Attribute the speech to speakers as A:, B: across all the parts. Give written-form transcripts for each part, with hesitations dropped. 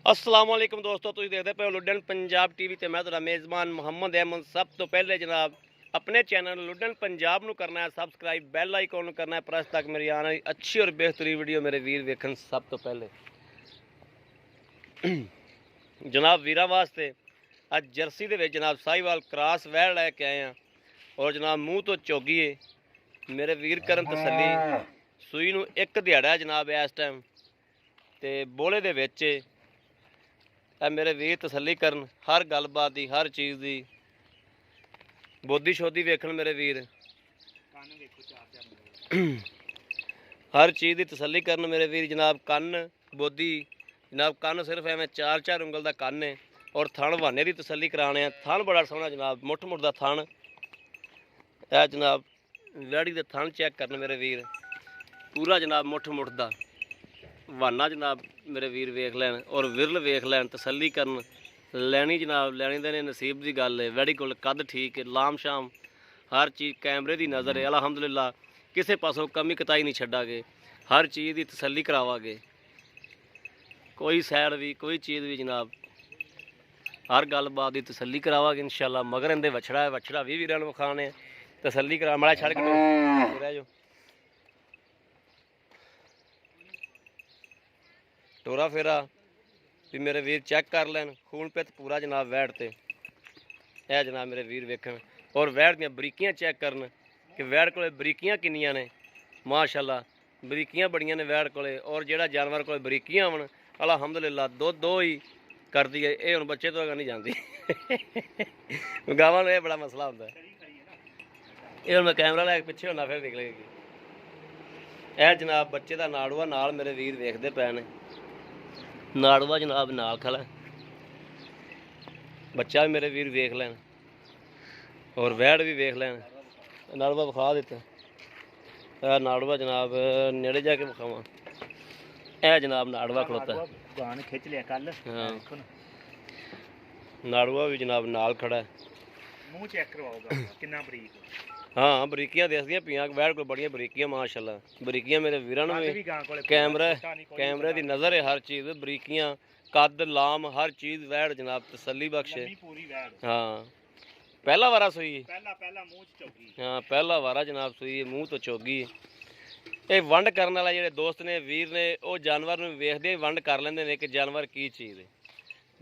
A: अस्सलाम वालेकुम दोस्तों, तुम देखते पे लुडन पंजाब टीवी ते मैं तुहाडा मेज़बान मुहम्मद अहमद। सब तो पहले जनाब अपने चैनल लुडन पंजाब नू करना है सबसक्राइब, बैल आइकॉन करना है प्रेस, तक मेरी आने वाली अच्छी और बेहतरीन वीडियो मेरे वीर वेखन। सब तो पहले जनाब वीरा वास्ते अज जर्सी दे विच जनाब साहिवाल क्रॉस वैड़ लैके आए हैं और जनाब मूँह तो चोगी है मेरे वीर करन तसल्ली। सूई नू एक दिहाड़ा जनाब इस टाइम ते बोले दे विच मेरे वीर तसल्ली करन हर गलबात की, हर चीज़ की बोधी शोधी वेखन मेरे वीर, हर चीज़ की तसल्ली करन मेरे वीर। जनाब कन्न बोधी जनाब कन्न सिर्फ एवं 4-4 उंगल का कन्न है और थण वाने की तसल्ली कराने। थण बड़ा सोहना जनाब, मुठ मुठ का थण है जनाब। वैड़ी के थण चेक करन मेरे वीर, पूरा जनाब मुठ मुठ का वाना जनाब मेरे वीर वेख लैन और विरल वेख लैन, तसल्ली करन लैनी जनाब। लैनी देने नसीब की गल है। वैड़ी कोल कद ठीक है, लाम शाम हर चीज़ कैमरे की नज़र है। अलहमदुलिल्लाह किसी पासों कमी कताई नहीं छड्डागे, हर चीज़ की तसल्ली करावागे। कोई सैड भी कोई चीज़ भी जनाब हर गलबात की तसल्ली करावागे इंशाल्लाह। मगर इनके वछड़ा है, वछड़ा भी वीरां नूं विखाने तसल्ली करा। माड़ा छड़ के रह जाओ टोरा फेरा भी मेरे वीर चेक कर लैन। खून पित पूरा जनाब वैड़ ते है जनाब मेरे वीर वेखन। और वैड़ दियां बरीकियां चेक करन कि वैड़ कोले बरीकियां किन्नियां ने। माशाल्लाह बरीकियां बड़ियां ने वैड़ कोले। और जेड़ा जानवर कोले बरीकियां होवन अलहमदुलिल्लाह दुध दो ही करदी है। ये हुण बच्चे तो नहीं जांदी गावां नूं ये बड़ा मसला हुंदा है। ये हुण मैं कैमरा लैके पिछे होना फिर निकलेगी। ए जनाब बच्चे दा नाड़ूआ नाल मेरे वीर वेखदे पए ने। नाड़ूआ जनाब नाल खड़ा बच्चा भी मेरे वीर वेख लैन और वैड़ भी वेख लैन। नाड़ूआ विखा दिता। नाड़ूआ जनाब नेड़े जाके विखावां। ए जनाब नाड़ूआ खलोता
B: खिंच लिया कल।
A: हाँ नाड़ूआ भी जनाब नाल खड़ा है।
B: मूँह चेक करवाओगा कितना बरीक।
A: हाँ बरीकियां दसदियां पियां वैड़ कोल बड़ियां बरीकियां माशाल्लाह। बरीकियां मेरे वीरां नूं भी कैमरे की नज़र है। हर चीज़ बरीकियां कद लाम हर चीज़ वैड़ जनाब तसल्ली बख्श है। हाँ पहला वारा सूई है। हाँ पहला वारा जनाब सूई है, मूँह तो चोगी है। ये वंड करने वाले जेडे दोस्त ने वीर ने वो जानवर नूं वेखदे ही वंड कर लेंदे ने कि जानवर की चीज़ है।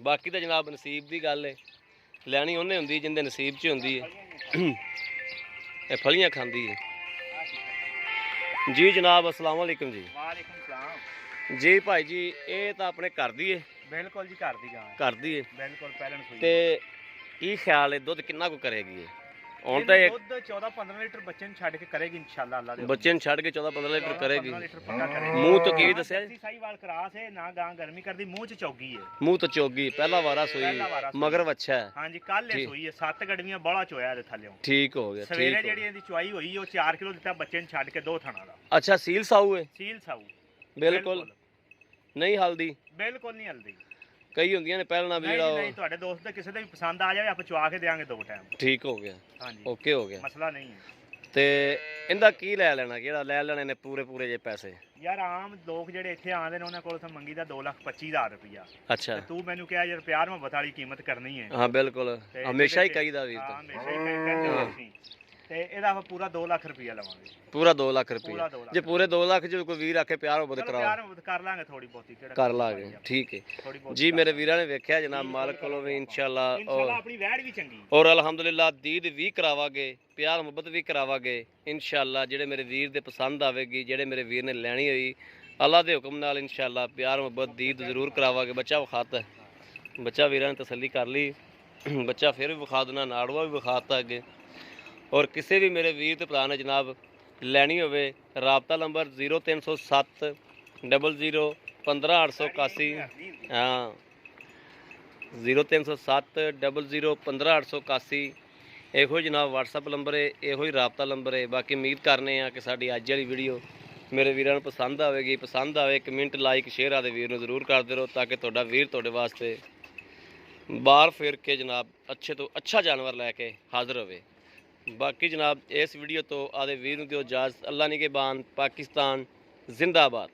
A: बाकी तो जनाब नसीब की गल है, लैनी उन्हें हुंदी जिंदे नसीब च हुंदी है। ये फलियां खांदी है जी जनाब। अस्सलाम वालेकुम जी।
B: वालेकुम सलाम
A: जी भाई जी ये तो अपने घर दी है।
B: बिल्कुल जी घर दी गां
A: घर दी है
B: बिल्कुल पहले सूई
A: ते की ख्याल है दुध कितना को करेगी ये हुण तो
B: दुध 14-15 लीटर बच्चे नूं छड्ड के करेगी इंशाल्लाह। अल्लाह दे
A: बच्चे छड़ के 14-15 लीटर करेगी।
B: पक्का करेगी।
A: मूँह तो की दस्या
B: साहिवाल क्रॉस है ना, गां गर्मी करदी, मूँह च चौगी है।
A: मूँह तो चोगी पहला वारा सूई मगर वच्छा है।
B: हां जी कल ये सूई है 7 गड़वियां बड़ा चोया दे थल्लेों।
A: ठीक हो गया।
B: सवेरे जेड़ी इहदी चुआई होई ओ 4 किलो दिता बच्चे नूं छड्ड के 2 थणा दा।
A: अच्छा सील साऊ है।
B: सील साऊ
A: बिल्कुल नहीं हल्दी,
B: बिल्कुल नहीं हल्दी।
A: कई होंदियां ने पहलना भी जेड़ा
B: नहीं तुहाडे दोस्त दे किसी दे भी पसंद आ जाए आपां चुआ के देंगे 2 टाइम।
A: ठीक हो गया।
B: हां जी
A: ओके हो गया,
B: मसला नहीं है।
A: ते इंदा की लै लेना जेड़ा लै लेने ने पूरे जे पैसे?
B: यार आम लोग जेडे इत्थे आंदे ने उन्हां कोल तो मंगी दा 2,25,000 रुपया।
A: अच्छा
B: तू मैनू कहा यार प्यार मुहब्बत वाली कीमत करनी है।
A: हाँ बिल्कुल हमेशा ही कहीदा वीर
B: हां हमेशा ही कहंदे ते एदा पूरा 2 लाख रुपया लवांगे।
A: पूरा 2 लाख रुपया।
B: पूरा 2 लाख
A: जे पूरे 2 लाख जो कोई वीर आखे प्यार मुहब्बत कराओ
B: प्यार मुहब्बत कर लांगे थोड़ी बहुती
A: कर लागे। ठीक है जी मेरे वीरां ने वेख्या जनाब मालक कोलों भी इंशाल्लाह और
B: अपनी वैड़ भी चंगी
A: और अल्हम्दुलिल्लाह दीद भी करावागे, प्यार मुहब्बत भी करावागे इंशाल्लाह। जेडे मेरे वीर दे पसंद आवेगी, जेडे मेरे वीर ने लैनी होई अल्लाह दे हुक्म नाल इंशाल्लाह प्यार मुहब्बत दीद जरूर करावागे। बच्चा विखाता है, बच्चा वीरां ने तसल्ली कर ली, बच्चा फिर भी विखा देना, नाड़ूआ भी विखाता अगे। और किसी भी मेरे वीर ते भरा ने जनाब लैनी होवे राबता नंबर 0307 00 15 881। हाँ 0307 00 15 881 ਇਹੋ जनाब व्हाट्सअप नंबर है, ਇਹੋ राबता नंबर है। बाकी उम्मीद करने कि साड़ी अज वाली वीडियो मेरे वीरों को पसंद आएगी। पसंद आए कमेंट लाइक शेयर आदि वीर जरूर करते रहो ताकि तुहाडा वीर तुहाडे वास्ते बाहर फिर के जनाब अच्छे तो अच्छा जानवर लैके हाज़र होवे। बाकी जनाब इस वीडियो तो आदे वीर नूं दिओ इजाज़त। अल्लाह निगहबान। पाकिस्तान जिंदाबाद।